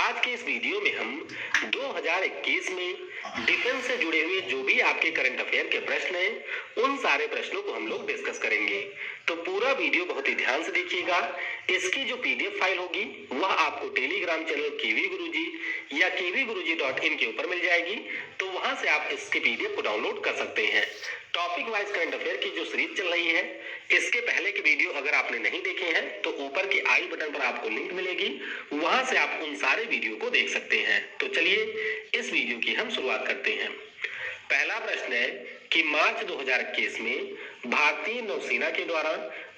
आज के इस वीडियो में हम 2021 में डिफेंस से जुड़े हुए जो भी आपके करंट अफेयर के प्रश्न हैं उन सारे प्रश्नों को हम लोग डिस्कस करेंगे। तो पूरा वीडियो बहुत ही ध्यान से देखिएगा। इसकी जो पीडीएफ फाइल होगी वह आपको टेलीग्राम चैनल केवी गुरुजी या kvguruji.in के ऊपर मिल जाएगी। तो वहां से आप इसके पीडीएफ को डाउनलोड कर सकते हैं। टॉपिक वाइज करंट अफेयर की जो सीरीज चल रही है, इसके पहले के वीडियो अगर आपने नहीं देखे हैं तो ऊपर के आई बटन पर आपको लिंक मिलेगी, वहां से आप उन सारे वीडियो को देख सकते हैं। तो चलिए इस वीडियो की हम शुरुआत करते हैं। पहला प्रश्न है कि मार्च 2021 में भारतीय नौसेना के द्वारा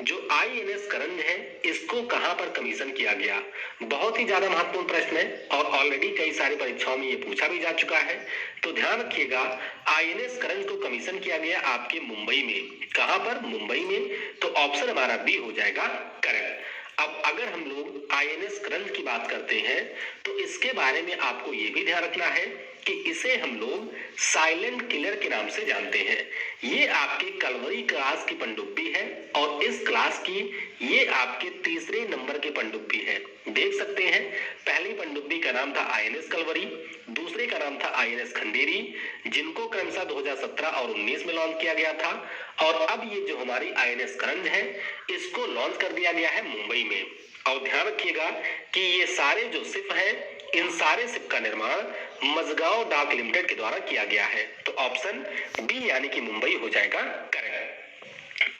जो आईएनएस करंज है इसको कहां पर कमीशन किया गया। बहुत ही ज्यादा महत्वपूर्ण प्रश्न है और ऑलरेडी कई सारी परीक्षाओं में ये पूछा भी जा चुका है। तो ध्यान रखिएगा, आईएनएस करंज को कमीशन किया गया आपके मुंबई में। कहां पर? मुंबई में। तो ऑप्शन हमारा बी हो जाएगा करेक्ट। अब अगर हम लोग आईएनएस करंज की बात करते हैं तो इसके बारे में आपको ये भी ध्यान रखना है कि इसे हम लोग साइलेंट किलर के नाम से जानते हैं। ये आपके कलवरी क्लास की पनडुब्बी है और इस क्लास की ये आपके तीसरे नंबर की पनडुब्बी है। देख सकते हैं, पहली पनडुब्बी का नाम था आईएनएस कलवरी, दूसरे का नाम था आईएनएस खंडेरी, जिनको क्रमशः 2017 और 19 में लॉन्च किया गया था। और अब ये जो हमारी आईएनएस करंज है इसको लॉन्च कर दिया गया है मुंबई में। और ध्यान रखिएगा कि ये सारे जो शिप हैं, इन सारे शिप का निर्माण मझगांव डाक लिमिटेड के द्वारा किया गया है। तो ऑप्शन बी यानी कि मुंबई हो जाएगा करेक्ट।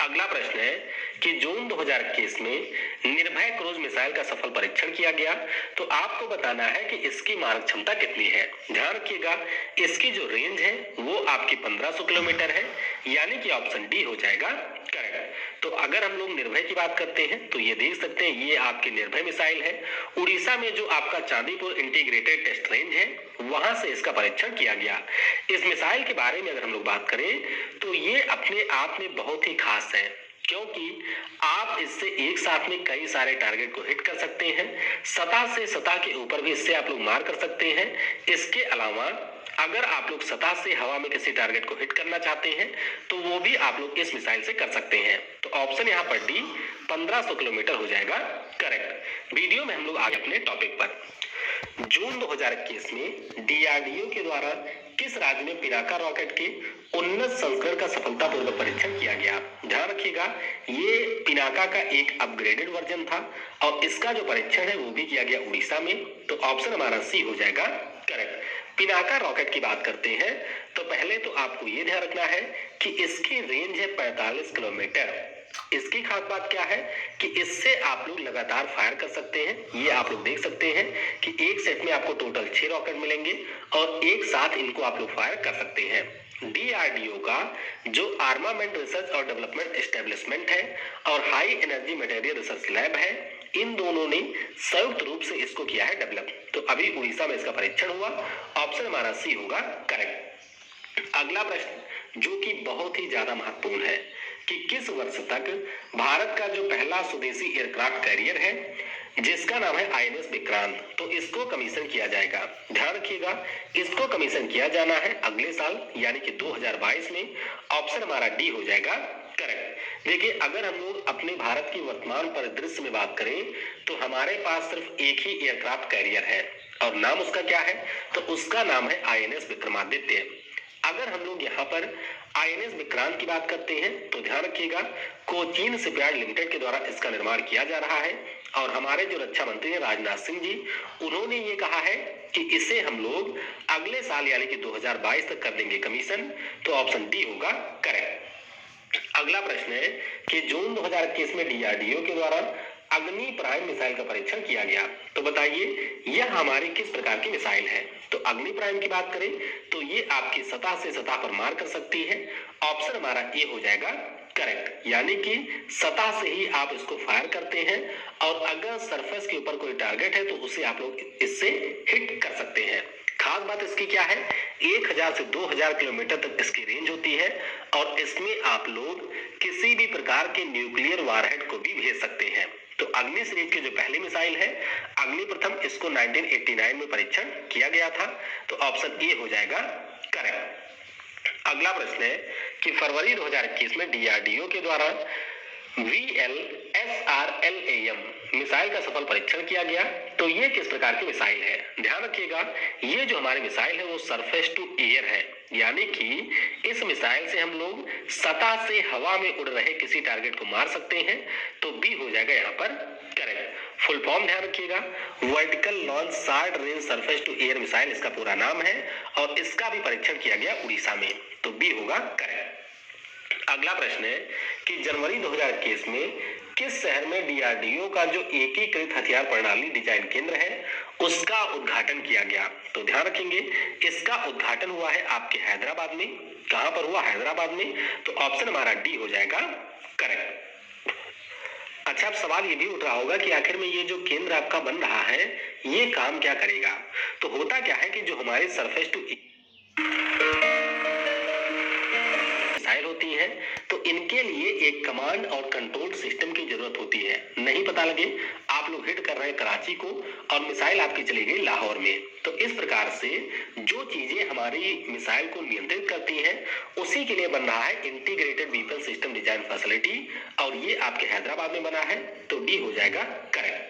अगला प्रश्न है कि जून 2021 में निर्भय क्रूज मिसाइल का सफल परीक्षण किया गया। तो आपको बताना है कि इसकी मारक क्षमता कितनी है। ध्यान रखिएगा, इसकी जो रेंज है वो आपकी 1500 किलोमीटर है, यानी कि ऑप्शन डी हो जाएगा करेक्ट। तो अगर हम लोग निर्भय की बात करते हैं तो ये देख सकते हैं, ये आपकी निर्भय मिसाइल है। उड़ीसा में जो आपका चांदीपुर इंटीग्रेटेड टेस्ट रेंज है वहां से इसका परीक्षण किया गया। इस मिसाइल के बारे में अगर हम लोग बात करें तो ये अपने आप में बहुत ही खास है, क्योंकि आप इससे एक साथ में कई सारे टारगेट को हिट कर सकते हैं। सतह से सतह के ऊपर भी इससे आप लोग मार कर सकते हैं। इसके अलावा अगर आप लोग सतह से हवा में किसी टारगेट को हिट करना चाहते हैं तो वो भी आप लोग इस मिसाइल से कर सकते हैं। तो ऑप्शन यहाँ पर डी 1500 किलोमीटर हो जाएगा करेक्ट। वीडियो में हम लोग आगे अपने टॉपिक पर। जून 2021 में डीआरडीओ के द्वारा किस राज्य में पिनाका रॉकेट के उन्नत संस्करण का सफलतापूर्वक परीक्षण किया गया। ध्यान रखिएगा, ये पिनाका का एक अपग्रेडेड वर्जन था और इसका जो परीक्षण है वो भी किया गया उड़ीसा में। तो ऑप्शन हमारा सी हो जाएगा करेक्ट। पिनाका रॉकेट की बात करते हैं तो पहले तो आपको ये ध्यान रखना है कि इसकी रेंज है 45 किलोमीटर। इसकी खास बात क्या है कि इससे आप लोग लगातार फायर कर सकते हैं। ये आप लोग देख सकते हैं कि एक सेट में आपको टोटल 6 रॉकेट मिलेंगे और एक साथ इनको आप लोग फायर कर सकते हैं। डीआरडीओ का जो आर्मामेंट रिसर्च और डेवलपमेंट एस्टेब्लिशमेंट है और high energy material research lab है, इन दोनों ने संयुक्त रूप से इसको किया है डेवलप। तो अभी उड़ीसा में इसका परीक्षण हुआ। ऑप्शन हमारा सी होगा करेक्ट। अगला प्रश्न जो कि बहुत ही ज्यादा महत्वपूर्ण है कि किस वर्ष तक भारत का जो पहला स्वदेशी एयरक्राफ्ट कैरियर है जिसका नाम है आईएनएस विक्रांत, तो इसको कमीशन किया जाएगा। ध्यान रखिएगा, इसको कमीशन किया जाना है अगले साल यानी कि 2022 में। ऑप्शन हमारा डी हो जाएगा करेक्ट। देखिए, अगर हम लोग अपने भारत की वर्तमान परिदृश्य में बात करें तो हमारे पास सिर्फ एक ही एयरक्राफ्ट कैरियर है और नाम उसका क्या है? तो उसका नाम है आईएनएस विक्रमादित्य। अगर हम लोग यहाँ पर आईएनएस विक्रांत की बात करते हैं तो ध्यान रखिएगा, कोचीन शिपयार्ड लिमिटेड के द्वारा इसका निर्माण किया जा रहा है और हमारे जो रक्षा मंत्री हैं राजनाथ सिंह जी, उन्होंने ये कहा है कि इसे हम लोग अगले साल यानी कि 2022 तक कर देंगे कमीशन। तो ऑप्शन डी होगा करेक्ट। अगला प्रश्न है कि जून 2021 में डीआरडीओ के द्वारा अग्नि प्राइम मिसाइल का परीक्षण किया गया। तो बताइए यह हमारी किस प्रकार की मिसाइल है। तो अग्नि प्राइम की बात करें तो ये आपकी सतह से सतह पर मार कर सकती है। ऑप्शन हमारा ए हो जाएगा करेक्ट, यानी कि सतह से ही आप इसको फायर करते हैं और अगर सरफेस के ऊपर कोई टारगेट है तो उसे आप लोग इससे हिट कर सकते हैं। खास बात इसकी क्या है, 1000 से 2000 किलोमीटर तक इसकी रेंज होती है और इसमें आप लोग किसी भी प्रकार के न्यूक्लियर वारहेड को भी भेज सकते हैं। तो अग्नि सीरीज के जो पहली मिसाइल है अग्नि प्रथम, इसको 1989 में परीक्षण किया गया था। तो ऑप्शन ए हो जाएगा करेक्ट। अगला प्रश्न है कि फरवरी 2021 में डीआरडीओ के द्वारा VLSRLAM मिसाइल का सफल परीक्षण किया गया। तो ये किस प्रकार की मिसाइल है? ध्यान रखिएगा, ये जो हमारी मिसाइल है वो सरफेस टू एयर है, यानी कि इस मिसाइल से हम लोग सतह से हवा में उड़ रहे किसी टारगेट को मार सकते हैं। तो बी हो जाएगा यहाँ पर करेक्ट। फुल फॉर्म ध्यान रखिएगा, vertical launch short range surface to air missile इसका पूरा नाम है और इसका भी परीक्षण किया गया उड़ीसा में। तो बी होगा करेक्ट। अगला प्रश्न है कि जनवरी 2021 में किस शहर में डीआरडीओ का जो एकीकृत हथियार प्रणाली डिजाइन केंद्र है उसका उद्घाटन किया गया? तो ध्यान रखेंगे, इसका उद्घाटन हुआ है आपके हैदराबाद में। कहां पर हुआ? हैदराबाद में। तो ऑप्शन हमारा डी हो जाएगा करेक्ट। अच्छा, अब सवाल ये भी उठ रहा होगा कि आखिर में ये जो केंद्र आपका बन रहा है ये काम क्या करेगा? तो होता क्या है कि जो हमारे सरफेस टू मिसाइल होती है तो इनके लिए एक कमांड और कंट्रोल सिस्टम की जरूरत होती है। नहीं पता लगे आप लोग हिट कर रहे हैं कराची को और मिसाइल आपकी चली गई लाहौर में। तो इस प्रकार से जो चीजें हमारी मिसाइल को नियंत्रित करती हैं उसी के लिए बन रहा है integrated weapon system design facility और ये आपके हैदराबाद में बना है। तो डी हो जाएगा करेक्ट।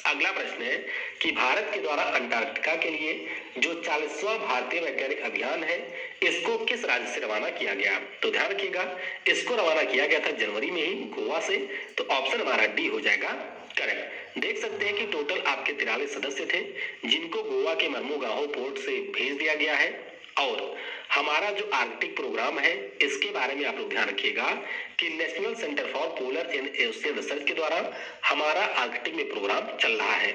अगला प्रश्न है कि भारत के द्वारा अंटार्कटिका के लिए जो 40वां भारतीय वैज्ञानिक अभियान है इसको किस राज्य से रवाना किया गया? तो ध्यान रखिएगा, इसको रवाना किया गया था जनवरी में ही गोवा से। तो ऑप्शन हमारा डी हो जाएगा करेक्ट। देख सकते हैं कि टोटल आपके 43 सदस्य थे जिनको गोवा के मर्मुगाओ पोर्ट से भेज दिया गया है। और हमारा जो आर्कटिक प्रोग्राम है इसके बारे में आप लोग ध्यान रखिएगा कि national centre for polar and ocean research के द्वारा हमारा आर्कटिक में प्रोग्राम चल रहा है।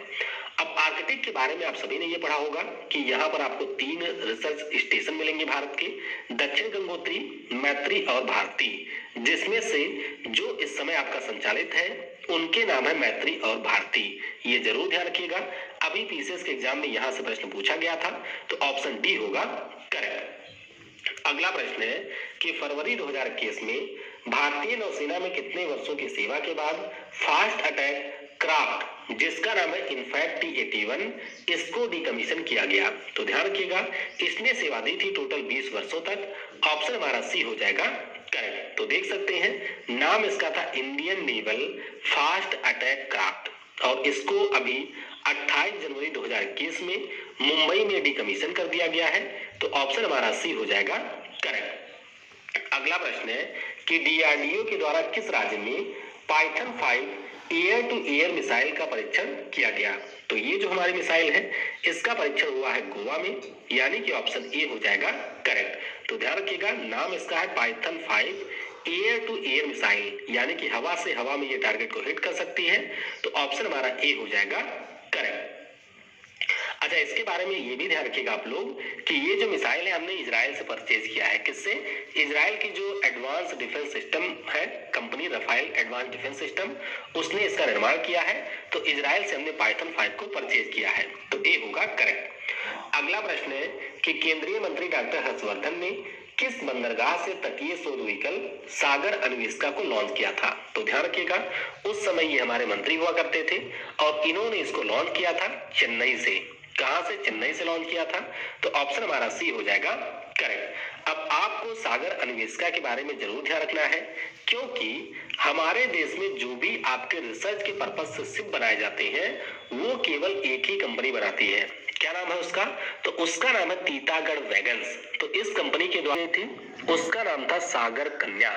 अब आर्कटिक के बारे में आप सभी ने ये पढ़ा होगा कि यहाँ पर आपको 3 रिसर्च स्टेशन मिलेंगे भारत के, दक्षिण गंगोत्री, मैत्री और भारती, जिसमें से जो इस समय आपका संचालित है उनके नाम है मैत्री और भारती। ये जरूर ध्यान रखिएगा, अभी पीसीएस के एग्जाम में यहाँ से प्रश्न पूछा गया था। तो ऑप्शन डी होगा करेक्ट। अगला प्रश्न है कि फरवरी 2021 में भारतीय नौसेना में कितने वर्षों की सेवा के बाद फास्ट अटैक क्राफ्ट जिसका नाम है इनफैक्ट T81 इसको डिकमीशन किया गया? तो ध्यान रखिएगा, इसने सेवा दी थी टोटल 20 वर्षों तक। ऑप्शन हमारा सी हो जाएगा करेक्ट। तो देख सकते हैं नाम इसका था Indian naval fast attack craft और इसको अभी 28 जनवरी 2021 में मुंबई में डिकमीशन कर दिया गया है। तो ऑप्शन हमारा सी हो जाएगा करेक्ट। अगला प्रश्न है कि डीआरडीओ के द्वारा किस राज्य में Python 5 air to air missile का परीक्षण किया गया? तो ये जो हमारी मिसाइल है इसका परीक्षण हुआ है गोवा में, यानी कि ऑप्शन ए हो जाएगा करेक्ट। तो ध्यान रखिएगा, नाम इसका है Python 5 air to air missile, यानी कि हवा से हवा में ये टारगेट को हिट कर सकती है। तो ऑप्शन हमारा ए हो जाएगा करेक्ट। अच्छा, इसके बारे में ये भी ध्यान रखिएगा आप लोग कि ये जो मिसाइल है हमने इजराइल से परचेज किया है। किससे? इजराइल की जो एडवांस डिफेंस सिस्टम है company Rafael advance defence system, उसने इसका निर्माण किया है। तो इजराइल से हमने पाइथन 5 को परचेज किया है। तो ए होगा करेक्ट। अगला प्रश्न है कि केंद्रीय मंत्री डॉक्टर हर्षवर्धन ने किस बंदरगाह से तटीय शोध व्हीकल सागर अन्वेषका को लॉन्च किया था? तो ध्यान रखिएगा, उस समय ये हमारे मंत्री हुआ करते थे और इन्होंने इसको लॉन्च किया था चेन्नई से। कहां से? चेन्नई से लॉन्च किया था। तो ऑप्शन हमारा सी हो जाएगा करेक्ट। अब आपको सागर अन्वेषका के बारे में जरूर ध्यान रखना है क्योंकि हमारे देश में जो भी आपके रिसर्च के पर्पज से शिप बनाए जाते हैं वो केवल एक ही कंपनी बनाती है। क्या नाम है उसका? तो उसका नाम है तीतागढ़ वैगन्स। तो इस कंपनी के द्वारा थी, उसका नाम था सागर कन्या।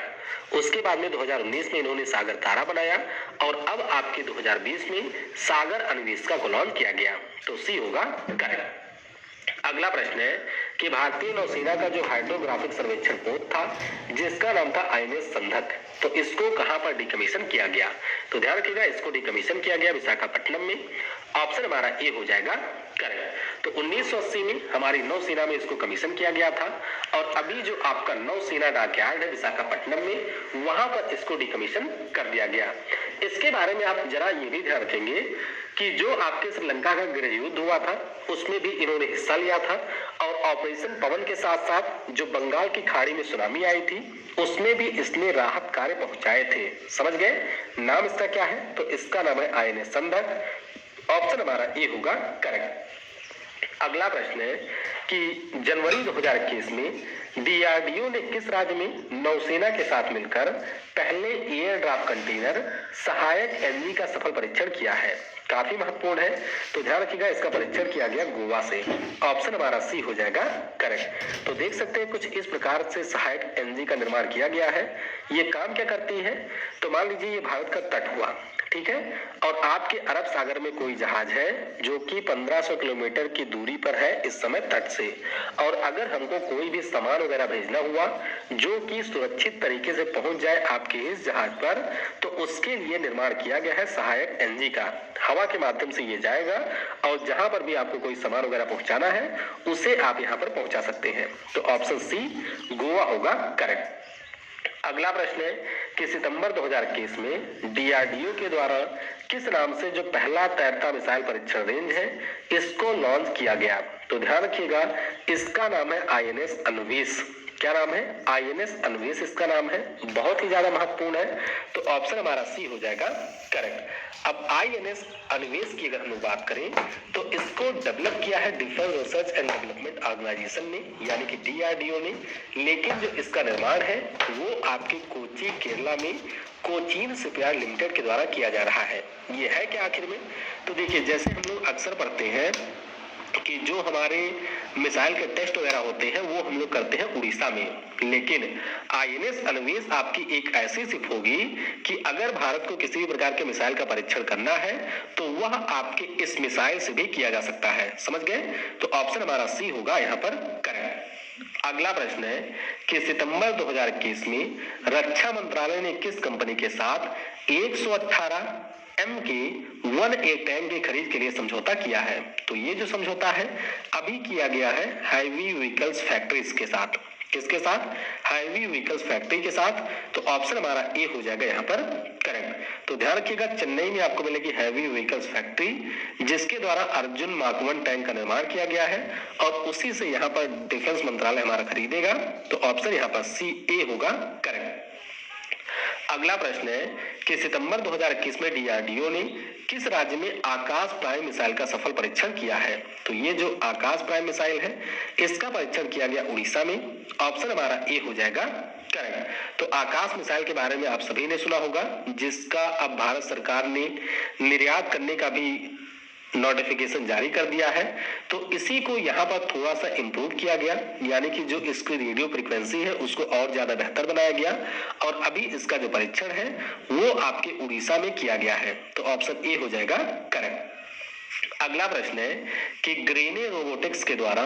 उसके बाद में 2019 में इन्होंने सागर तारा बनाया और अब आपके 2020 में सागर अन्वेषका को लॉन्च किया गया। तो सी होगा करेक्ट। अगला प्रश्न है कि भारतीय नौसेना का जो हाइड्रोग्राफिक सर्वेक्षण पोत था जिसका नाम था आईएनएस संधक, तो इसको कहां पर डिकमीशन किया गया? तो ध्यान रखिएगा, इसको डिकमीशन किया गया विशाखापट्टनम में। ऑप्शन हमारा ए हो जाएगा करेक्ट। तो 1980 में हमारी नौसेना में इसको कमीशन किया गया था और अभी जो आपका नौसेना डॉकयार्ड है विशाखापट्टनम में वहां पर इसको डिकमीशन कर दिया गया। इसके बारे में आप जरा ये भी ध्यान रखेंगे कि जो आपके श्रीलंका का गृह युद्ध हुआ था उसमें भी इन्होंने हिस्सा लिया था और ऑपरेशन पवन के साथ साथ जो बंगाल की खाड़ी में सुनामी आई थी उसमें भी इसने राहत कार्य पहुंचाए थे। समझ गए? नाम इसका क्या है? तो इसका नाम है आईएनएस संधक। ऑप्शन हमारा ए होगा करेक्ट। अगला प्रश्न है कि जनवरी 2021 में डीआरडीओ ने किस राज्य में नौसेना के साथ मिलकर पहले एयर ड्राफ्ट कंटेनर सहायक एनजी का सफल परीक्षण किया है? काफी महत्वपूर्ण है, तो ध्यान रखिएगा, इसका परीक्षण किया गया गोवा से। ऑप्शन हमारा सी हो जाएगा करेक्ट। तो देख सकते हैं कुछ इस प्रकार से सहायक एनजी का निर्माण किया गया है। ये काम क्या करती है? तो मान लीजिए ये भारत का तट हुआ, ठीक है, और आपके अरब सागर में कोई जहाज है जो कि 1500 किलोमीटर की दूरी पर है इस समय तट से, और अगर हमको कोई भी सामान वगैरह भेजना हुआ जो कि सुरक्षित तरीके से पहुंच जाए आपके इस जहाज पर, तो उसके लिए निर्माण किया गया है सहायक एनजी का। हवा के माध्यम से ये जाएगा और जहां पर भी आपको कोई सामान वगैरह पहुंचाना है उसे आप यहां पर पहुंचा सकते हैं। तो ऑप्शन सी गोवा होगा करेक्ट। अगला प्रश्न है कि सितंबर 2021 में डीआरडीओ के द्वारा किस नाम से जो पहला तैरता मिसाइल परीक्षण रेंज है इसको लॉन्च किया गया? तो ध्यान रखिएगा, इसका नाम है आईएनएस अन्वेष। क्या नाम है? आईएनएस अन्वेष इसका नाम है, बहुत ही ज्यादा महत्वपूर्ण है। तो ऑप्शन हमारा सी हो जाएगा करेक्ट। अब आईएनएस अन्वेष की अगर हम लोग बात करें तो इसको डेवलप किया है defence research and development organisation ने, यानी कि डीआरडीओ ने, लेकिन जो इसका निर्माण है वो आपके कोची केरला में कोचीन शिपयार्ड लिमिटेड के द्वारा किया जा रहा है। ये है क्या आखिर में? तो देखिए, जैसे हम लोग अक्सर पढ़ते हैं कि जो हमारे मिसाइल के टेस्ट वगैरह होते हैं वो हम लोग करते हैं उड़ीसा में, लेकिन आईएनएस अन्वेष आपकी एक ऐसी शिप होगी कि अगर भारत को किसी भी प्रकार के मिसाइल का परीक्षण करना है तो वह आपके इस मिसाइल से भी किया जा सकता है। समझ गए? तो ऑप्शन हमारा सी होगा यहाँ पर करेक्ट। अगला प्रश्न है कि सितंबर 2021 में रक्षा मंत्रालय ने किस कंपनी के साथ 118 MK-1A टैंक की खरीद के लिए समझौता किया है? तो ये जो समझौता है अभी किया गया है हैवी व्हीकल्स फैक्ट्रीज के साथ। किसके साथ? हैवी व्हीकल्स फैक्ट्री के साथ। तो ऑप्शन हमारा ए हो जाएगा यहाँ पर करेक्ट। तो ध्यान रखिएगा, चेन्नई में आपको मिलेगी हैवी व्हीकल्स फैक्ट्री, जिसके द्वारा अर्जुन मार्क 1 टैंक का निर्माण किया गया है और उसी से यहाँ पर डिफेंस मंत्रालय हमारा खरीदेगा। तो ऑप्शन यहाँ पर सी ए होगा करेक्ट। अगला प्रश्न है कि सितंबर 2021 में डीआरडीओ ने किस राज्य में आकाश प्राइम मिसाइल का सफल परीक्षण किया है? तो ये जो आकाश प्राइम मिसाइल है इसका परीक्षण किया गया उड़ीसा में। ऑप्शन हमारा ए हो जाएगा करेक्ट। तो आकाश मिसाइल के बारे में आप सभी ने सुना होगा, जिसका अब भारत सरकार ने निर्यात करने का भी नोटिफिकेशन जारी कर दिया है। तो इसी को यहाँ पर थोड़ा सा इम्प्रूव किया गया, यानी कि जो इसकी रेडियो फ्रीक्वेंसी है उसको और ज्यादा बेहतर बनाया गया और अभी इसका जो परीक्षण है वो आपके उड़ीसा में किया गया है। तो ऑप्शन ए हो जाएगा करेक्ट। अगला प्रश्न है कि ग्रेने रोबोटिक्स के द्वारा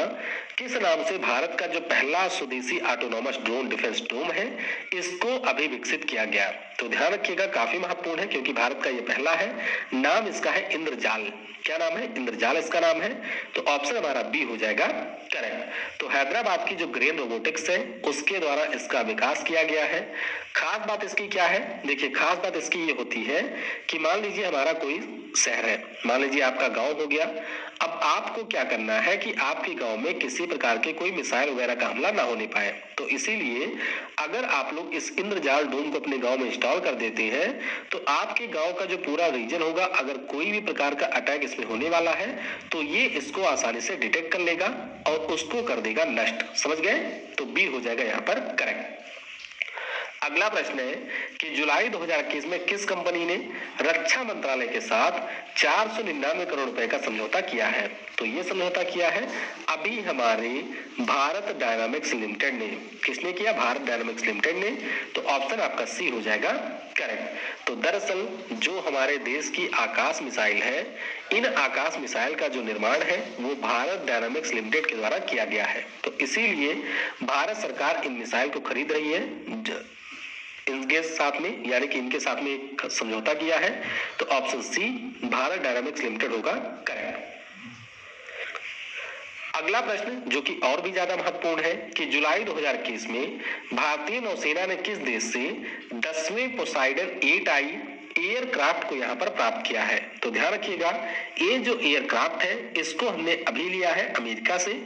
किस नाम से भारत का जो पहला स्वदेशी ऑटोनॉमस ड्रोन डिफेंस डोम है इसको अभी विकसित किया गया? तो ध्यान रखिएगा, काफी महत्वपूर्ण है क्योंकि भारत का ये पहला है। नाम इसका है इंद्रजाल। क्या नाम है? इंद्रजाल इसका नाम है। तो ऑप्शन हमारा बी हो जाएगा करेक्ट। तो हैदराबाद की जो ग्रेन रोबोटिक्स है उसके द्वारा इसका विकास किया गया है। खास बात इसकी क्या है? देखिए, खास बात इसकी ये होती है कि मान लीजिए हमारा कोई शहर है, मान लीजिए आपका गांव हो गया। अब आपको क्या करना है कि आपके गांव में किसी प्रकार के कोई मिसाइल वगैरह का हमला ना होने पाए, तो इसीलिए अगर आप लोग इस इंद्रजाल डोम को अपने गांव में इंस्टॉल कर देते हैं तो आपके गांव का जो पूरा रीजन होगा, अगर कोई भी प्रकार का अटैक इसमें होने वाला है तो ये इसको आसानी से डिटेक्ट कर लेगा और उसको कर देगा नष्ट। समझ गए? तो बी हो जाएगा यहाँ पर करेक्ट। अगला प्रश्न है कि जुलाई 2021 में किस कंपनी ने रक्षा मंत्रालय के साथ 499 करोड़ रुपए का समझौता किया है? तो ये समझौता किया है अभी हमारे भारत डायनामिक्स लिमिटेड ने। किसने किया? भारत डायनामिक्स लिमिटेड ने। तो ऑप्शन आपका सी हो जाएगा करेक्ट। तो दरअसल जो हमारे देश की आकाश मिसाइल है, इन आकाश मिसाइल का जो निर्माण है वो भारत डायनामिक्स लिमिटेड के द्वारा किया गया है। तो इसीलिए भारत सरकार इन मिसाइल को खरीद रही है इनके साथ में, यानी कि इनके साथ में एक समझौता किया है। तो option C Bharat dynamics limited होगा करेक्ट। अगला प्रश्न जो कि और भी ज्यादा महत्वपूर्ण है कि जुलाई 2021 में भारतीय नौसेना ने किस देश से 10वें पोसाइडन 8I एयरक्राफ्ट को यहाँ पर प्राप्त किया है? तो ध्यान रखिएगा, ये जो एयरक्राफ्ट है इसको हमने अभी लिया है अमेरिका से।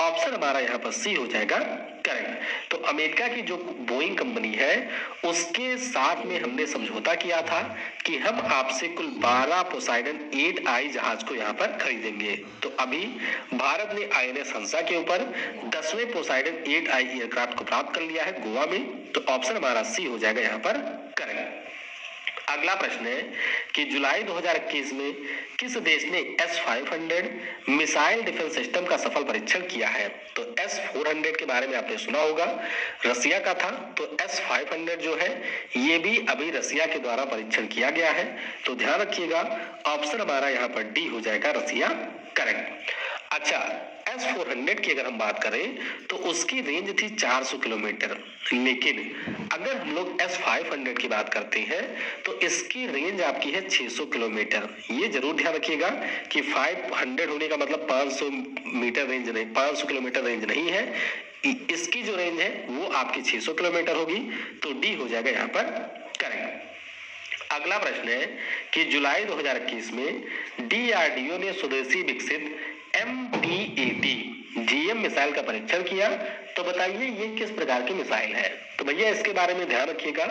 ऑप्शन हमारा यहाँ पर सी हो जाएगा करेक्ट। तो अमेरिका की जो बोइंग कंपनी है उसके साथ में हमने समझौता किया था कि हम आपसे कुल 12 पोसाइडन 8I जहाज को यहाँ पर खरीदेंगे। तो अभी भारत ने INS हंसा के ऊपर 10वें पोसाइडन 8I एयरक्राफ्ट को प्राप्त कर लिया है गोवा में। तो ऑप्शन हमारा सी हो जाएगा यहाँ पर करेक्ट। अगला प्रश्न है कि जुलाई 2021 में किस देश ने S-500 मिसाइल डिफेंस सिस्टम का सफल परीक्षण किया है? तो S-400 के बारे में आपने सुना होगा, रसिया का था। तो S-500 जो है ये भी अभी रसिया के द्वारा परीक्षण किया गया है। तो ध्यान रखिएगा, ऑप्शन हमारा यहाँ पर डी हो जाएगा रसिया करेक्ट। अच्छा, S-400 की अगर हम बात करें तो उसकी रेंज थी 400 किलोमीटर, लेकिन अगर हम लोग S-500 की बात करते हैं तो इसकी रेंज आपकी है 600 किलोमीटर। ये जरूर ध्यान रखिएगा कि 500 होने का मतलब 500 मीटर रेंज नहीं, 500 किलोमीटर रेंज नहीं है। इसकी जो रेंज है वो आपकी 600 किलोमीटर होगी। तो डी हो जाएगा यहाँ पर करेक्ट। अगला प्रश्न है कि जुलाई 2021 में DRDO ने स्वदेशी विकसित MTAT GM मिसाइल का परीक्षण किया। तो बताइए ये किस प्रकार की मिसाइल है? तो भैया इसके बारे में ध्यान रखिएगा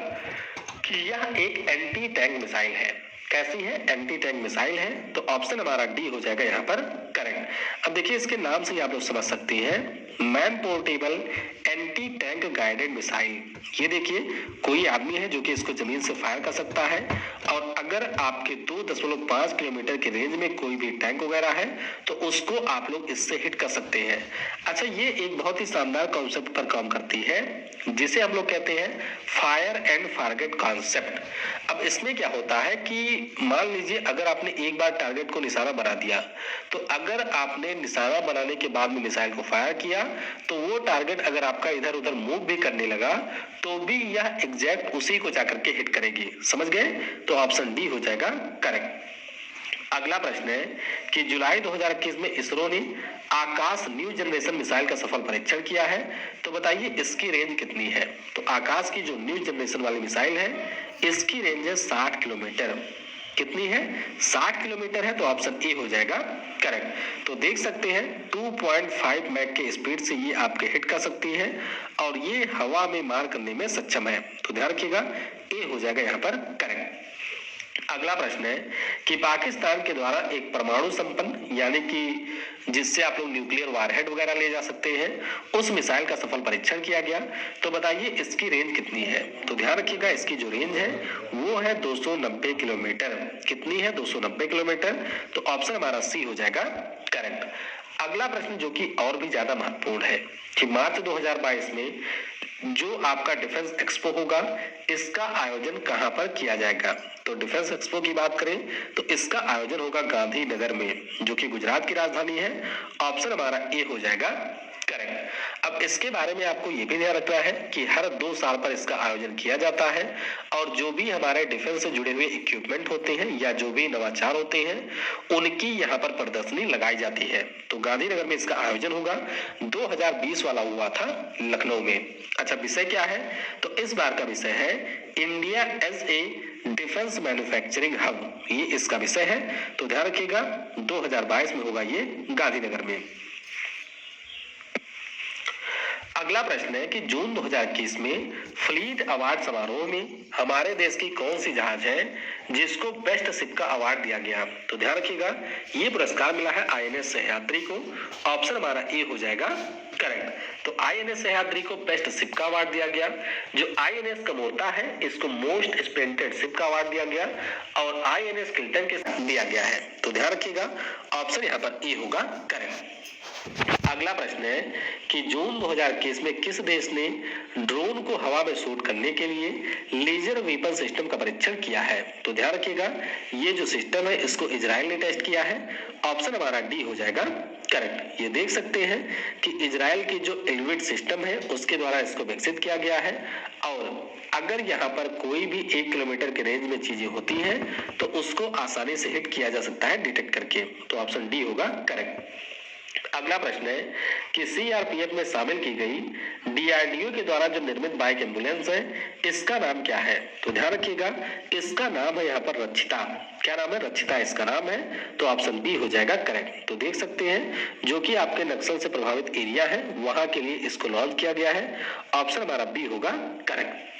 कि यह एक एंटी टैंक मिसाइल है। कैसी है? एंटी टैंक मिसाइल है। तो ऑप्शन हमारा डी हो जाएगा यहाँ पर करेक्ट। अब देखिए इसके नाम से ही आप लोग समझ सकते हैं, man portable anti tank guided missile. ये देखिए कोई आदमी है जो कि इसको जमीन से फायर कर सकता है, और अगर आपके 2.5 किलोमीटर की रेंज में कोई भी टैंक वगैरह है तो उसको आप लोग इससे हिट कर सकते हैं। अच्छा, ये एक बहुत ही शानदार कॉन्सेप्ट पर काम करती है जिसे हम लोग कहते हैं फायर एंड फॉरगेट कॉन्सेप्ट। अब इसमें क्या होता है कि मान लीजिए अगर आपने एक बार टारगेट को निशाना बना दिया, तो अगर आपने निशाना बनाने के बाद में मिसाइल को फायर किया तो वो टारगेट अगर आपका इधर उधर मूव भी करने लगा तो भी यह एग्जैक्ट उसी को जाकर के हिट करेगी। समझ गए? तो ऑप्शन डी हो जाएगा करेक्ट। अगला प्रश्न है कि जुलाई 2021 में इसरो ने आकाश न्यू जनरेशन मिसाइल का सफल परीक्षण किया है। तो बताइए इसकी रेंज कितनी है? तो आकाश की जो न्यू जनरेशन वाली मिसाइल है इसकी रेंज है 60 किलोमीटर। कितनी है? 60 किलोमीटर है। तो ऑप्शन ए हो जाएगा करेक्ट। तो देख सकते हैं 2.5 मैक के स्पीड से ये आपके हिट कर सकती है और ये हवा में मार करने में सक्षम है। तो ध्यान रखिएगा ए हो जाएगा यहाँ पर करेक्ट। अगला प्रश्न है कि पाकिस्तान के द्वारा एक परमाणु संपन्न यानी कि जिससे आप लोग न्यूक्लियर वारहेड वगैरह ले जा सकते हैं उस मिसाइल का सफल परीक्षण किया गया। तो बताइए इसकी रेंज कितनी है? तो ध्यान रखिएगा इसकी जो रेंज है वो है 290 किलोमीटर। कितनी है? 290 किलोमीटर। तो ऑप्शन हमारा सी हो जाएगा करेक्ट। अगला प्रश्न जो कि और भी ज्यादा महत्वपूर्ण है कि मार्च 2022 में जो आपका डिफेंस एक्सपो होगा इसका आयोजन कहां पर किया जाएगा? तो डिफेंस एक्सपो की बात करें तो इसका आयोजन होगा गांधीनगर में, जो कि गुजरात की राजधानी है। ऑप्शन हमारा ए हो जाएगा करेक्ट। अब इसके बारे में आपको ये भी ध्यान रखना है कि हर 2 साल पर इसका आयोजन किया जाता है और जो भी हमारे डिफेंस से जुड़े हुए इक्विपमेंट होते हैं या जो भी नवाचार होते हैं उनकी यहाँ पर प्रदर्शनी लगाई जाती है। तो गांधीनगर में इसका आयोजन होगा। 2020 वाला हुआ था लखनऊ में। अच्छा, विषय क्या है? तो इस बार का विषय है India as a defence manufacturing hub, ये इसका विषय है। तो ध्यान रखिएगा 2022 में होगा ये गांधीनगर में। अगला प्रश्न है कि जून 2021 में फ्लीट अवार्ड समारोह में हमारे देश की कौन सी जहाज है जिसको बेस्ट शिप का अवार्ड दिया गया? तो ध्यान रखिएगा ये पुरस्कार मिला है INS सह्याद्री को। ऑप्शन हमारा ए हो जाएगा करेक्ट। तो INS सह्याद्री को बेस्ट शिप का अवार्ड दिया गया। जो INS कमोरता है इसको मोस्ट स्प्लेंडेड शिप का अवार्ड दिया गया और INS किल्टन के दिया गया है। तो ध्यान रखिएगा ऑप्शन यहाँ पर ए होगा करेक्ट। अगला प्रश्न है कि जून 2021 में किस देश ने ड्रोन को हवा में शूट करने के लिए लेजर वेपन सिस्टम का परीक्षण किया है? तो ध्यान रखिएगा ये जो सिस्टम है इसको इजराइल ने टेस्ट किया है। ऑप्शन हमारा डी हो जाएगा करेक्ट। ये देख सकते हैं कि इजराइल की जो एल्विट सिस्टम है उसके द्वारा इसको विकसित किया गया है और अगर यहाँ पर कोई भी 1 किलोमीटर के रेंज में चीजें होती हैं तो उसको आसानी से हिट किया जा सकता है डिटेक्ट करके। तो ऑप्शन डी होगा करेक्ट। अगला प्रश्न है कि सीआरपीएफ में शामिल की गई डीआरडीओ के द्वारा जो निर्मित बाइक एम्बुलेंस है इसका नाम क्या है? तो ध्यान रखिएगा, इसका नाम है यहाँ पर रक्षिता। क्या नाम है? रक्षिता इसका नाम है। तो ऑप्शन बी हो जाएगा करेक्ट। तो देख सकते हैं जो कि आपके नक्सल से प्रभावित एरिया है वहां के लिए इसको लॉन्च किया गया है। ऑप्शन हमारा बी होगा करेक्ट।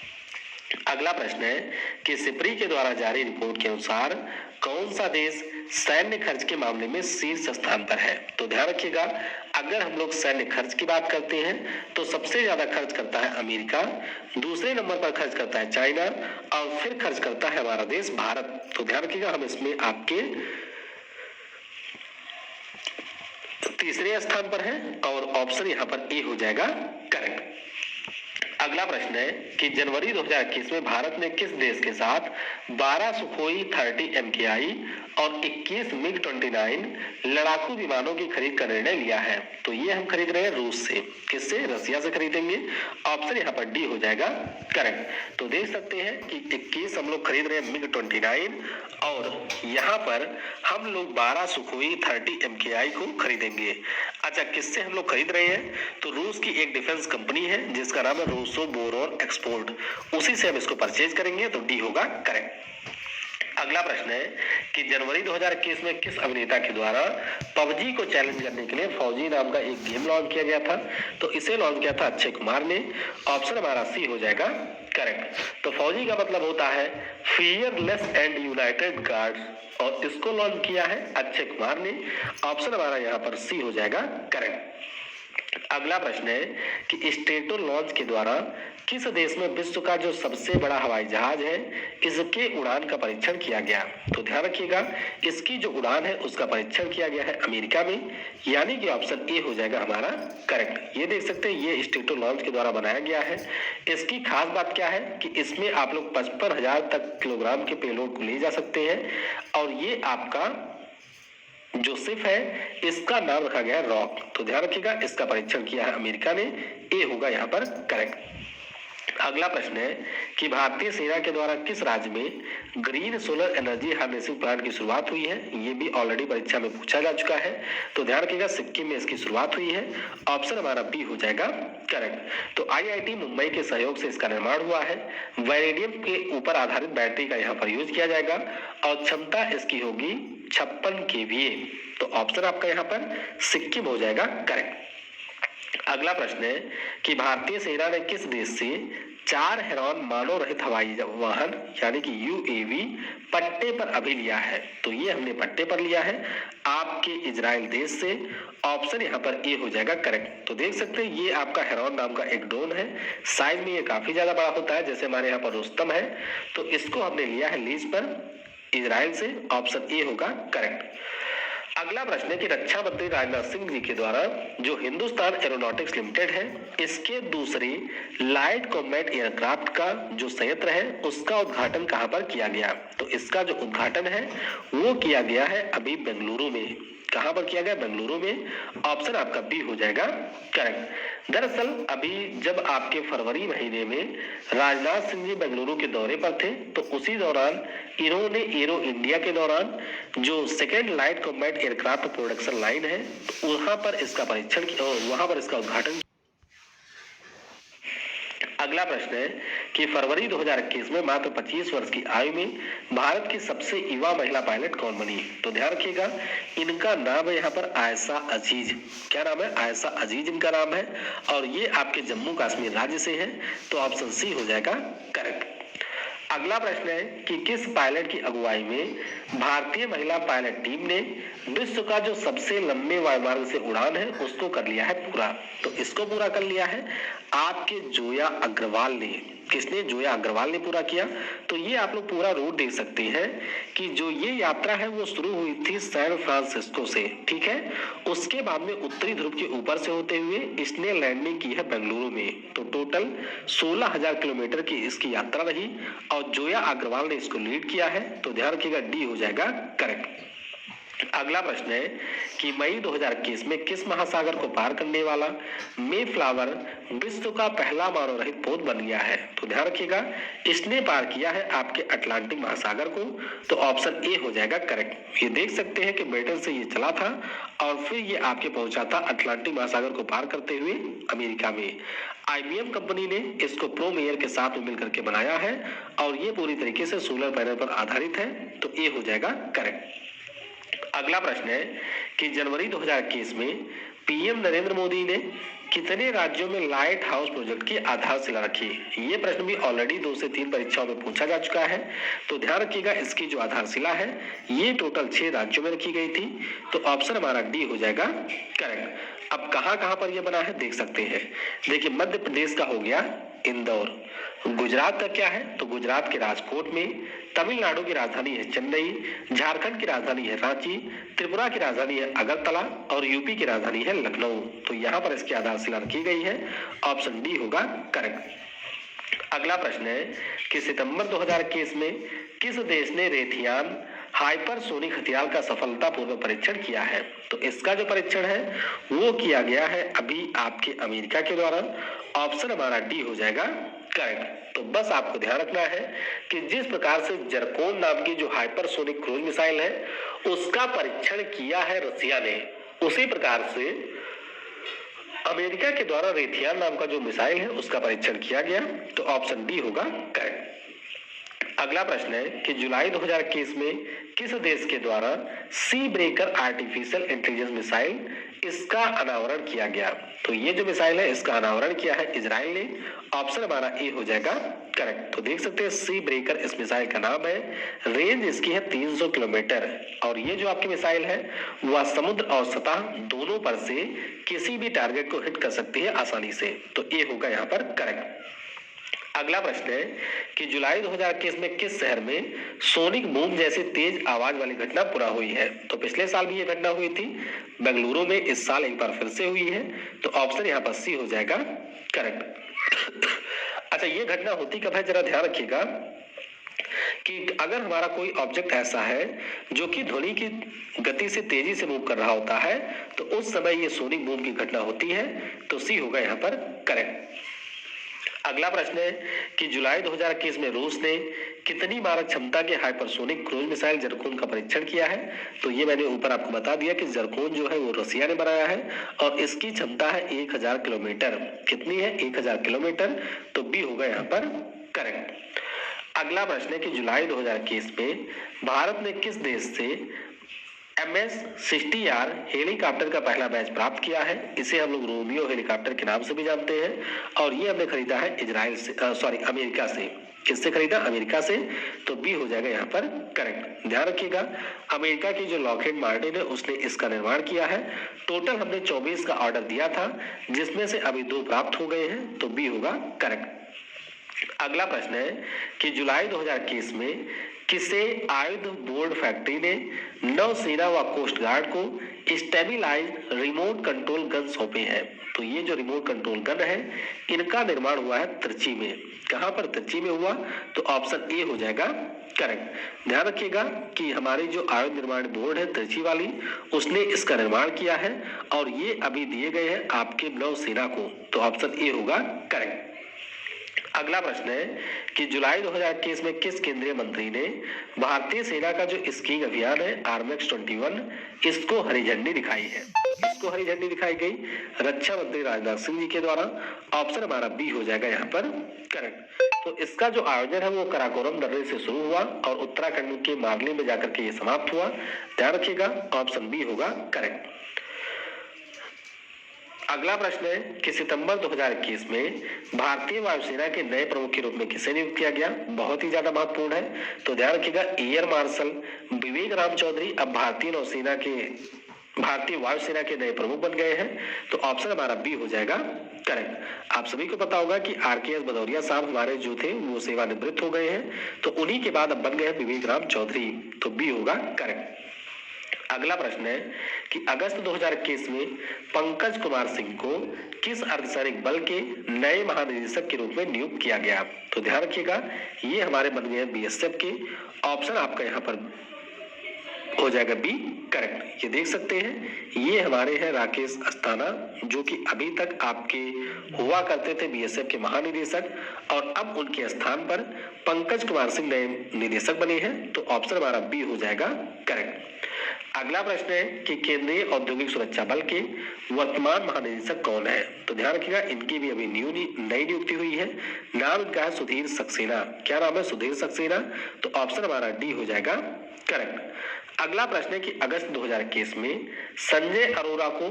अगला प्रश्न है कि सिप्री के द्वारा जारी रिपोर्ट के अनुसार कौन सा देश सैन्य खर्च के मामले में शीर्ष स्थान पर है? तो ध्यान रखिएगा, अगर हम लोग सैन्य खर्च की बात करते हैं तो सबसे ज्यादा खर्च करता है अमेरिका, दूसरे नंबर पर खर्च करता है चाइना और फिर खर्च करता है हमारा देश भारत। तो ध्यान रखिएगा, हम इसमें आपके तीसरे स्थान पर हैं और ऑप्शन यहाँ पर ए हो जाएगा करेक्ट। अगला प्रश्न है कि जनवरी 2021 में भारत ने किस देश के साथ 12 सुखोई 30 MKI और 21 मिग-29 लड़ाकू विमानों की खरीद का निर्णय लिया है? तो ये हम खरीद रहे हैं रूस से। किससे? रसिया से खरीदेंगे। ऑप्शन यहाँ पर डी हो जाएगा करेक्ट। तो देख सकते हैं कि 21 हम लोग खरीद रहे हैं मिग-29 और यहाँ पर हम लोग 12 सुखोई 30 MKI को खरीदेंगे। अच्छा, किससे हम लोग खरीद रहे हैं? तो रूस की एक डिफेंस कंपनी है जिसका नाम है रूसो बोरोन एक्सपोर्ट, उसी से हम इसको परचेज करेंगे। तो डी होगा करेक्ट। अगला प्रश्न है कि जनवरी 2021 में किस अभिनेता के द्वारा पबजी को चैलेंज करने के लिए फौजी नाम का एक गेम लॉन्च किया गया था? तो इसे लॉन्च किया था अक्षय कुमार ने। ऑप्शन हमारा सी हो जाएगा करेक्ट। तो फौजी का मतलब होता है फियरलेस एंड यूनाइटेड गार्ड्स और इसको लॉन्च किया है अक्षय कुमार ने। ऑप्शन हमारा यहाँ पर सी हो जाएगा करेक्ट। अगला प्रश्न है कि स्टेटो लॉन्च के द्वारा किस देश में विश्व का जो सबसे बड़ा हवाई जहाज है इसके उड़ान का परीक्षण किया गया? तो ध्यान रखिएगा, इसकी जो उड़ान है उसका परीक्षण किया गया है अमेरिका में, यानी कि ऑप्शन ए हो जाएगा हमारा करेक्ट। ये देख सकते हैं ये स्टेटो लॉन्च के द्वारा बनाया गया है। इसकी खास बात क्या है कि इसमें आप लोग 55,000 तक किलोग्राम के पेलोड को ले जा सकते हैं और ये आपका जो शिप है इसका नाम रखा गया है रॉक। तो ध्यान रखिएगा, इसका परीक्षण किया है अमेरिका ने। ए होगा यहाँ पर करेक्ट। अगला प्रश्न है कि भारतीय सेना के द्वारा किस राज्य में green solar energy harnessing plant की शुरुआत हुई है? ये भी ऑलरेडी परीक्षा में पूछा जा चुका है। तो ध्यान रखिएगा, सिक्किम में इसकी शुरुआत हुई है। ऑप्शन हमारा बी हो जाएगा करेक्ट। तो आईआईटी मुंबई के सहयोग से इसका निर्माण हुआ है। वैनेडियम के ऊपर आधारित बैटरी का यहाँ पर यूज किया जाएगा और क्षमता इसकी होगी 56 kVA। तो ऑप्शन आपका यहाँ पर सिक्किम हो जाएगा करेक्ट। अगला प्रश्न है कि भारतीय सेना ने किस देश से 4 हेरॉन मानव रहित हवाई वाहन यानी कि यूएवी पट्टे पर अभी लिया है? तो ये हमने पट्टे पर लिया है आपके इजराइल देश से। ऑप्शन यहाँ पर ए हो जाएगा करेक्ट। तो देख सकते हैं ये आपका हेरॉन नाम का एक ड्रोन है। साइज में ये काफी ज्यादा बड़ा होता है, जैसे हमारे यहाँ पर रुस्तम है। तो इसको हमने लिया है लीज पर इजराइल से। ऑप्शन ए होगा करेक्ट। अगला प्रश्न है कि रक्षा मंत्री राजनाथ सिंह जी के द्वारा जो हिंदुस्तान एरोनॉटिक्स लिमिटेड है इसके दूसरे लाइट कॉम्बैट एयरक्राफ्ट का जो संयंत्र है उसका उद्घाटन कहां पर किया गया? तो इसका जो उद्घाटन है वो किया गया है अभी बेंगलुरु में। कहां पर किया गया? बेंगलुरु में। ऑप्शन आपका बी हो जाएगा करेक्ट। दरअसल अभी जब आपके फरवरी महीने में राजनाथ सिंह जी बेंगलुरु के दौरे पर थे तो उसी दौरान इन्होंने एरो इंडिया के दौरान जो second light combat aircraft production line है वहां पर इसका परीक्षण किया और वहां पर इसका उद्घाटन। अगला प्रश्न है कि फरवरी 2021 में मात्र 25 वर्ष की आयु में भारत की सबसे युवा महिला पायलट कौन बनी? तो ध्यान रखिएगा, इनका नाम है यहाँ पर आयशा अजीज। क्या नाम है? आयशा अजीज इनका नाम है और ये आपके जम्मू कश्मीर राज्य से है। तो ऑप्शन सी हो जाएगा करेक्ट। अगला प्रश्न है कि किस पायलट की अगुवाई में भारतीय महिला पायलट टीम ने विश्व का जो सबसे लंबे वायुमार्ग से उड़ान है उसको कर लिया है पूरा? तो इसको पूरा कर लिया है आपके जोया अग्रवाल ने। किसने? जोया अग्रवाल ने पूरा किया। तो ये आप लोग पूरा रूट देख सकते हैं कि जो ये यात्रा है वो शुरू हुई थी सैन फ्रांसिस्को से, ठीक है। उसके बाद में उत्तरी ध्रुव के ऊपर से होते हुए इसने लैंडिंग की है बेंगलुरु में। तो टोटल 16,000 किलोमीटर की इसकी यात्रा रही और जोया अग्रवाल ने इसको लीड किया है। तो ध्यान रखिएगा डी हो जाएगा करेक्ट। अगला प्रश्न है कि मई 2021 में किस महासागर को पार करने वाला मे फ्लावर विश्व का पहला मानव रहित पोत बन गया है? तो ध्यान रखिएगा, इसने पार किया है आपके अटलांटिक महासागर को। तो ऑप्शन ए हो जाएगा करेक्ट। ये देख सकते हैं कि ब्रिटेन से ये चला था और फिर ये आपके पहुंचा था अटलांटिक महासागर को पार करते हुए अमेरिका में। IBM कंपनी ने इसको प्रोमेयर के साथ में मिलकर के बनाया है और ये पूरी तरीके से सोलर पैनल पर आधारित है। तो ए हो जाएगा करेक्ट। अगला प्रश्न है कि जनवरी 2021 में पीएम नरेंद्र मोदी ने कितने राज्यों में लाइट हाउस प्रोजेक्ट की आधारशिला रखी? ये प्रश्न भी ऑलरेडी 2 से 3 परीक्षाओं में पूछा जा चुका है। तो ध्यान रखिएगा, इसकी जो आधारशिला है ये टोटल 6 राज्यों में रखी गई थी। तो ऑप्शन हमारा डी हो जाएगा करेक्ट। अब कहां कहां पर यह बना है देख सकते हैं। देखिए, मध्य प्रदेश का हो गया इंदौर, गुजरात का क्या है तो गुजरात के राजकोट में, तमिलनाडु की राजधानी है चेन्नई, झारखंड की राजधानी है रांची, त्रिपुरा की राजधानी है अगरतला और यूपी की राजधानी है लखनऊ। तो यहाँ पर इसकी आधारशिला रखी गई है। ऑप्शन डी होगा करेक्ट। अगला प्रश्न है कि सितंबर 2021 में किस देश ने रेथियान हाइपरसोनिक हथियार का सफलतापूर्वक परीक्षण किया है? तो इसका जो परीक्षण है वो किया गया है अभी आपके अमेरिका के द्वारा। ऑप्शन हमारा डी हो जाएगा करेक्ट। तो बस आपको ध्यान रखना है कि जिस प्रकार से जरकोन नाम की जो हाइपरसोनिक क्रूज मिसाइल है उसका परीक्षण किया है रसिया ने, उसी प्रकार से अमेरिका के द्वारा रेथियान नाम का जो मिसाइल है उसका परीक्षण किया गया। तो ऑप्शन डी होगा करेक्ट। अगला प्रश्न है कि जुलाई 2021 में किस देश के द्वारा सी ब्रेकर आर्टिफिशियल इंटेलिजेंस मिसाइल इसका अनावरण किया गया? तो ये जो मिसाइल है इसका अनावरण किया है इजराइल ने। ऑप्शन हमारा ए हो जाएगा करेक्ट। तो देख सकते हैं सी ब्रेकर इस मिसाइल का नाम है। रेंज इसकी है 300 किलोमीटर और ये जो आपकी मिसाइल है वह समुद्र और सतह दोनों पर से किसी भी टारगेट को हिट कर सकती है आसानी से। तो ए होगा यहाँ पर करेक्ट। अगला प्रश्न है कि जुलाई 2021 में किस शहर में सोनिक बूम जैसी तेज आवाज वाली घटना पूरा हुई है? तो पिछले साल भी ये घटना हुई थी बेंगलुरु में, इस साल एक बार फिर से हुई है। तो ऑप्शन यहाँ पर सी हो जाएगा करेक्ट। अच्छा, ये घटना होती कब है जरा ध्यान रखिएगा कि अगर हमारा कोई ऑब्जेक्ट ऐसा है जो कि ध्वनि की गति से तेजी से मूव कर रहा होता है तो उस समय ये सोनिक बूम की घटना होती है। तो सी होगा यहाँ पर करेक्ट। अगला प्रश्न है कि जुलाई 2021 में रूस ने कितनी मारक क्षमता के हाइपरसोनिक क्रूज मिसाइल जरकोन का परीक्षण किया है? तो ये मैंने ऊपर आपको बता दिया कि जरकोन जो है वो रसिया ने बनाया है और इसकी क्षमता है 1000 किलोमीटर। कितनी है? 1000 किलोमीटर। तो बी होगा यहाँ पर करेक्ट। अगला प्रश्न है कि जुलाई 2021 में भारत ने किस देश से MS-60R हेलीकॉप्टर का पहला बैच प्राप्त किया है? इसे हम लोग रोमियो हेलीकॉप्टर के नाम से भी जानते हैं और ये हमने खरीदा है इजराइल से, अमेरिका से। किससे खरीदा? अमेरिका से। तो बी हो जाएगा यहाँ पर करेक्ट। ध्यान रखिएगा, अमेरिका की जो लॉकहीड मार्टिन है उसने इसका निर्माण किया है। टोटल हमने 24 का ऑर्डर दिया था जिसमें से अभी 2 प्राप्त हो गए हैं। तो बी होगा करेक्ट। अगला प्रश्न है कि जुलाई 2021 में किसे आयुध बोर्ड फैक्ट्री ने नौसेना व कोस्ट गार्ड को स्टेबलाइज्ड रिमोट कंट्रोल गन सौंपे हैं? तो ये जो रिमोट कंट्रोल गन है इनका निर्माण हुआ है त्रिची में। कहां पर? त्रिची में हुआ। तो ऑप्शन ए हो जाएगा करेक्ट। ध्यान रखिएगा कि हमारी जो आयुध निर्माण बोर्ड है त्रिची वाली उसने इसका निर्माण किया है और ये अभी दिए गए हैं आपके नौसेना को। तो ऑप्शन ए होगा करेक्ट। अगला प्रश्न है कि जुलाई 2021 में किस केंद्रीय मंत्री ने भारतीय सेना का जो स्कीइंग अभियान है RMX-21 इसको हरी झंडी दिखाई है? इसको हरी झंडी दिखाई गई रक्षा मंत्री राजनाथ सिंह जी के द्वारा। ऑप्शन हमारा बी हो जाएगा यहाँ पर करेक्ट। तो इसका जो आयोजन है वो कराकोरम दर्रे से शुरू हुआ और उत्तराखंड के मारली में जाकर के ये समाप्त हुआ। ध्यान रखिएगा, ऑप्शन बी होगा करेक्ट। अगला प्रश्न है कि सितंबर 2021 में भारतीय वायुसेना के नए प्रमुख के रूप में किसे नियुक्त किया गया? बहुत ही ज्यादा महत्वपूर्ण है। तो ध्यान रखिएगा, एयर मार्शल विवेक राम चौधरी अब भारतीय वायुसेना के नए प्रमुख बन गए हैं। तो ऑप्शन हमारा बी हो जाएगा करेक्ट। आप सभी को पता होगा कि RKS भदौरिया साहब हमारे जो थे वो सेवानिवृत्त हो गए हैं, तो उन्हीं के बाद अब बन गए विवेक राम चौधरी। तो बी होगा करेक्ट। अगला प्रश्न है कि अगस्त 2021 में पंकज कुमार सिंह को किस अर्धसैनिक बल के नए महानिदेशक के रूप में नियुक्त किया गया? तो ध्यान रखिएगा, ये हमारे बन गए BSF के। ऑप्शन आपका यहाँ पर हो जाएगा बी करेक्ट। ये देख सकते हैं ये हमारे हैं राकेश अस्थाना, जो कि अभी तक आपके हुआ करते थे बीएसएफ के महानिदेशक, और अब उनके स्थान पर पंकज कुमार सिंह नए निदेशक बने हैं। तो ऑप्शन हमारा बी हो जाएगा करेक्ट। अगला प्रश्न है कि केंद्रीय औद्योगिक सुरक्षा बल के वर्तमान महानिदेशक कौन है? तो ध्यान रखिएगा इनकी भी अभी नई नियुक्ति हुई है। नाम इनका है सुधीर सक्सेना। क्या नाम है? सुधीर सक्सेना। तो ऑप्शन हमारा डी हो जाएगा करेक्ट। अगला प्रश्न है कि अगस्त 2021 में संजय अरोरा को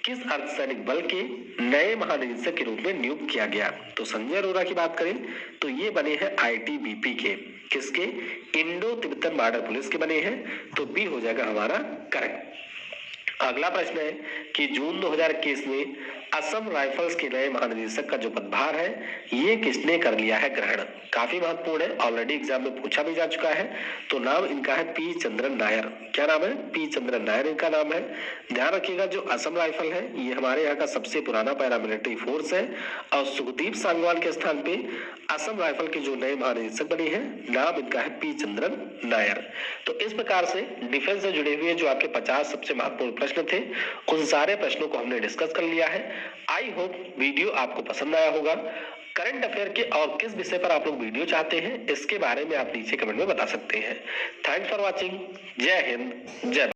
किस अर्धसैनिक बल के नए महानिदेशक के रूप में नियुक्त किया गया? तो संजय अरोरा की बात करें तो ये बने हैं आईटीबीपी के, किसके? इंडो तिब्बतन बॉर्डर पुलिस के बने हैं। तो बी हो जाएगा हमारा करेक्ट। अगला प्रश्न है कि जून 2021 में असम राइफल्स के नए महानिदेशक का जो पदभार है ये किसने कर लिया है ग्रहण? काफी महत्वपूर्ण है, ऑलरेडी एग्जाम में पूछा भी जा चुका है। तो नाम इनका है पी चंद्रन नायर। क्या नाम है? पी चंद्रन नायर इनका नाम है। ध्यान रखिएगा जो असम राइफल है ये हमारे यहाँ का सबसे पुराना पैरामिलिट्री फोर्स है, और सुखदीप सांगवान के स्थान पे असम राइफल के जो नए महानिदेशक बने हैं नाम इनका है पी चंद्रन नायर। तो इस प्रकार से डिफेंस से जुड़े हुए जो आपके 50 सबसे महत्वपूर्ण प्रश्न थे उन सारे प्रश्नों को हमने डिस्कस कर लिया है। आई होप वीडियो आपको पसंद आया होगा। करंट अफेयर के और किस विषय पर आप लोग वीडियो चाहते हैं इसके बारे में आप नीचे कमेंट में बता सकते हैं। Thanks for watching. जय हिंद, जय